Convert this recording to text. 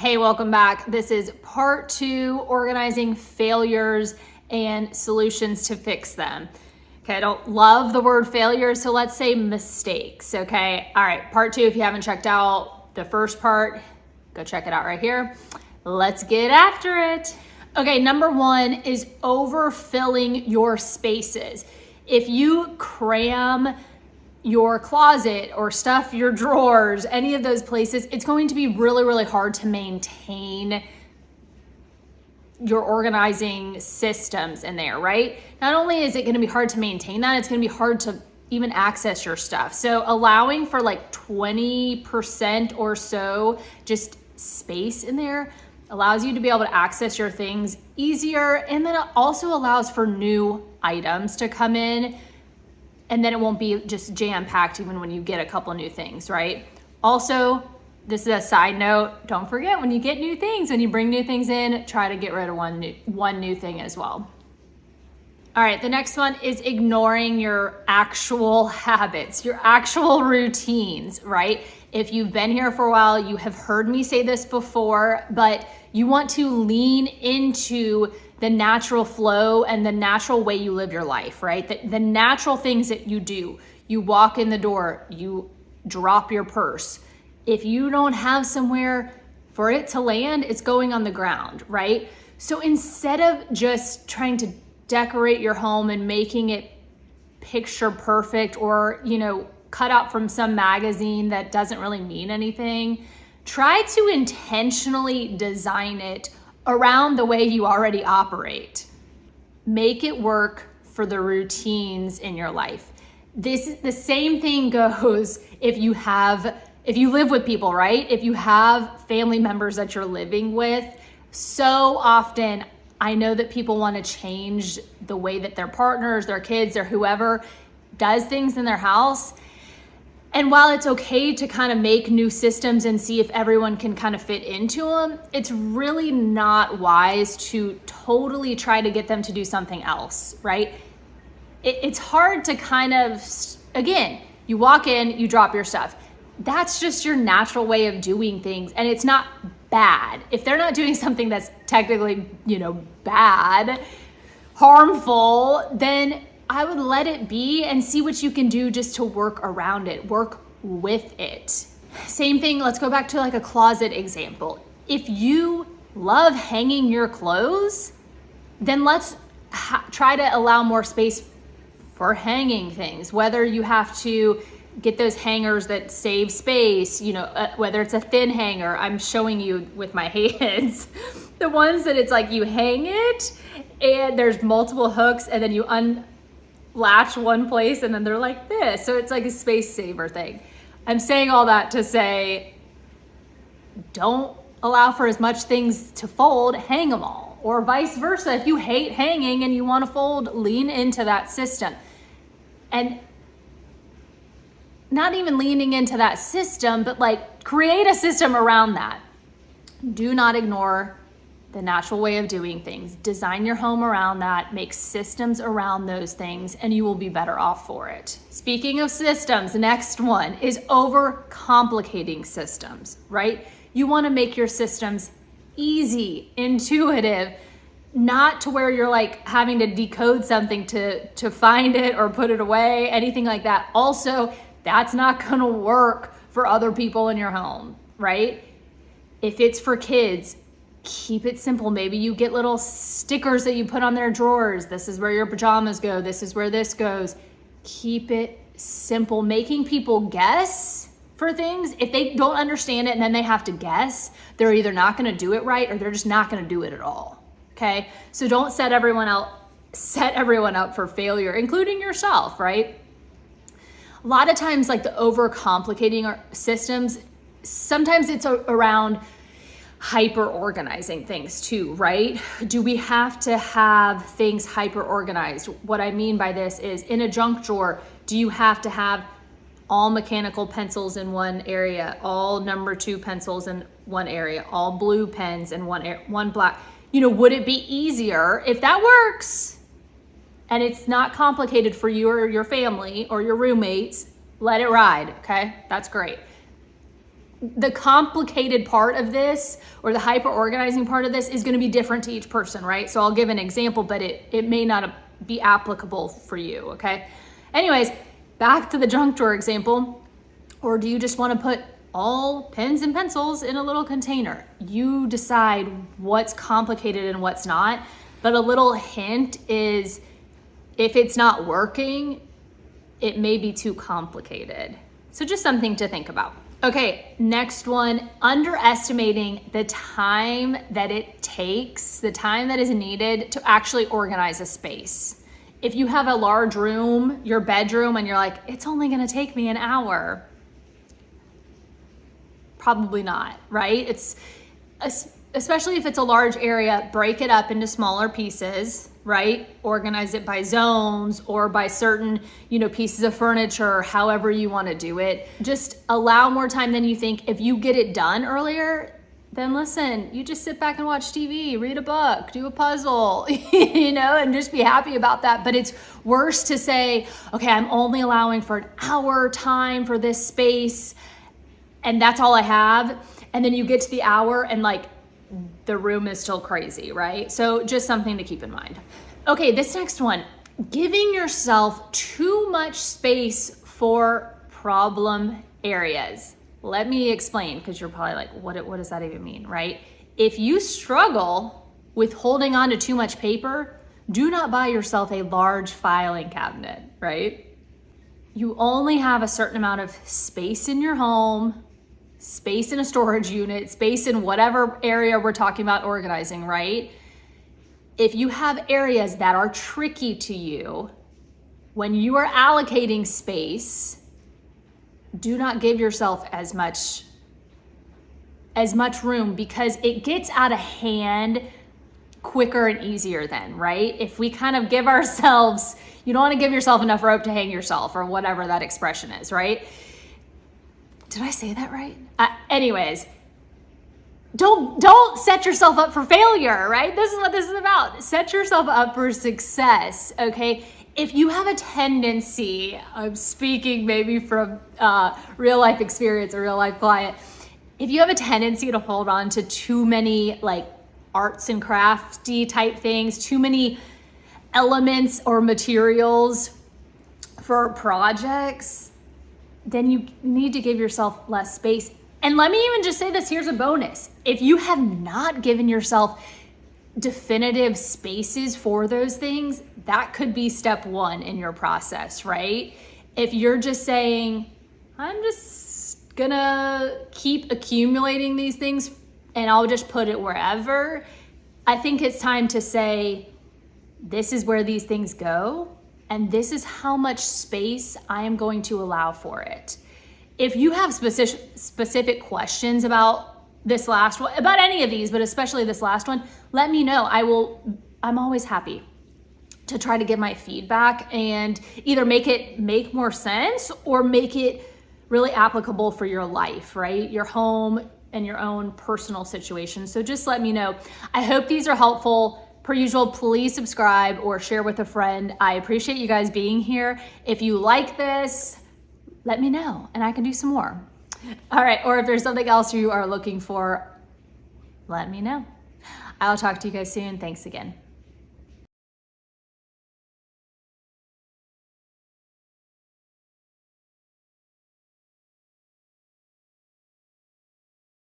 Hey, welcome back. This is part 2, organizing failures and solutions to fix them. Okay, I don't love the word failure, so let's say mistakes, okay? All right, part 2, if you haven't checked out the first part, go check it out right here. Let's get after it. Okay, number 1 is overfilling your spaces. If you cram your closet or stuff your drawers, any of those places, it's going to be really, really hard to maintain your organizing systems in there, right? Not only is it going to be hard to maintain that, it's going to be hard to even access your stuff. So allowing for like 20% or so just space in there allows you to be able to access your things easier. And then it also allows for new items to come in. And then it won't be just jam-packed even when you get a couple new things, right? Also, this is a side note, don't forget when you get new things, when you bring new things in, try to get rid of one new thing as well. All right, the next one is ignoring your actual habits, your actual routines, right? If you've been here for a while, you have heard me say this before, but you want to lean into the natural flow and the natural way you live your life, right? The natural things that you do. You walk in the door, you drop your purse. If you don't have somewhere for it to land, it's going on the ground, right? So instead of just trying to decorate your home and making it picture perfect or, cut out from some magazine that doesn't really mean anything, try to intentionally design it around the way you already operate. Make it work for the routines in your life. The same thing goes if you live with people, right? If you have family members that you're living with, so often I know that people want to change the way that their partners, their kids, or whoever does things in their house. And while it's okay to kind of make new systems and see if everyone can kind of fit into them, it's really not wise to totally try to get them to do something else, right? It's hard to kind of, again, you walk in, you drop your stuff. That's just your natural way of doing things, and it's not bad. If they're not doing something that's technically, bad, harmful, then I would let it be and see what you can do just to work around it, work with it. Same thing, let's go back to like a closet example. If you love hanging your clothes, then let's try to allow more space for hanging things, whether you have to get those hangers that save space, whether it's a thin hanger. I'm showing you with my hands, the ones that it's like you hang it and there's multiple hooks and then you latch one place and then they're like this. So it's like a space saver thing. I'm saying all that to say, don't allow for as much things to fold, hang them all. Or vice versa. If you hate hanging and you want to fold, lean into that system. And not even leaning into that system, but like create a system around that. Do not ignore the natural way of doing things. Design your home around that, make systems around those things, and you will be better off for it. Speaking of systems, the next one is overcomplicating systems, right? You want to make your systems easy, intuitive, not to where you're like having to decode something to find it or put it away, anything like that. Also, that's not going to work for other people in your home, right? If it's for kids, keep it simple. Maybe you get little stickers that you put on their drawers. This is where your pajamas go. This is where this goes. Keep it simple. Making people guess for things, if they don't understand it and then they have to guess, they're either not going to do it right or they're just not going to do it at all. Okay? So don't set everyone up for failure, including yourself, right? A lot of times, like the overcomplicating our systems, sometimes it's around hyper organizing things too, right? Do we have to have things hyper organized? What I mean by this is in a junk drawer, do you have to have all mechanical pencils in one area, all number 2 pencils in one area, all blue pens in one black? Would it be easier if that works and it's not complicated for you or your family or your roommates? Let it ride, okay? That's great. the complicated part of this, or the hyper organizing part of this, is going to be different to each person, right? So I'll give an example, but it may not be applicable for you, okay? Anyways, back to the junk drawer example. Or do you just want to put all pens and pencils in a little container? You decide what's complicated and what's not. But a little hint is, if it's not working, it may be too complicated. So just something to think about. Okay, next one, underestimating the time that it takes, the time that is needed to actually organize a space. If you have a large room, your bedroom, and you're like, it's only gonna take me an hour. Probably not, right? It's especially if it's a large area, break it up into smaller pieces, right? Organize it by zones or by certain, pieces of furniture, however you want to do it. Just allow more time than you think. If you get it done earlier, then listen, you just sit back and watch TV, read a book, do a puzzle, and just be happy about that. But it's worse to say, okay, I'm only allowing for an hour time for this space, and that's all I have. And then you get to the hour and the room is still crazy, right? So just something to keep in mind. Okay, this next one, giving yourself too much space for problem areas. Let me explain, because you're probably like, what does that even mean, right? If you struggle with holding on to too much paper, do not buy yourself a large filing cabinet, right? You only have a certain amount of space in your home, space in a storage unit, space in whatever area we're talking about organizing, right? If you have areas that are tricky to you, when you are allocating space, do not give yourself as much room, because it gets out of hand quicker and easier then, right? If we kind of give ourselves, you don't want to give yourself enough rope to hang yourself, or whatever that expression is, right? Did I say that right? Anyways, don't set yourself up for failure, right? This is what this is about. Set yourself up for success, okay? If you have a tendency, I'm speaking maybe from real life experience, a real life client, if you have a tendency to hold on to too many arts and crafty type things, too many elements or materials for projects, then you need to give yourself less space. And let me even just say this, here's a bonus. If you have not given yourself definitive spaces for those things, that could be step one in your process, right? If you're just saying, I'm just gonna keep accumulating these things and I'll just put it wherever, I think it's time to say, this is where these things go, and this is how much space I am going to allow for it. If you have specific questions about this last one, about any of these, but especially this last one, let me know. I'm always happy to try to give my feedback and either make more sense or make it really applicable for your life, right? Your home and your own personal situation. So just let me know. I hope these are helpful. Per usual, please subscribe or share with a friend. I appreciate you guys being here. If you like this, let me know and I can do some more. All right, or if there's something else you are looking for, let me know. I'll talk to you guys soon. Thanks again.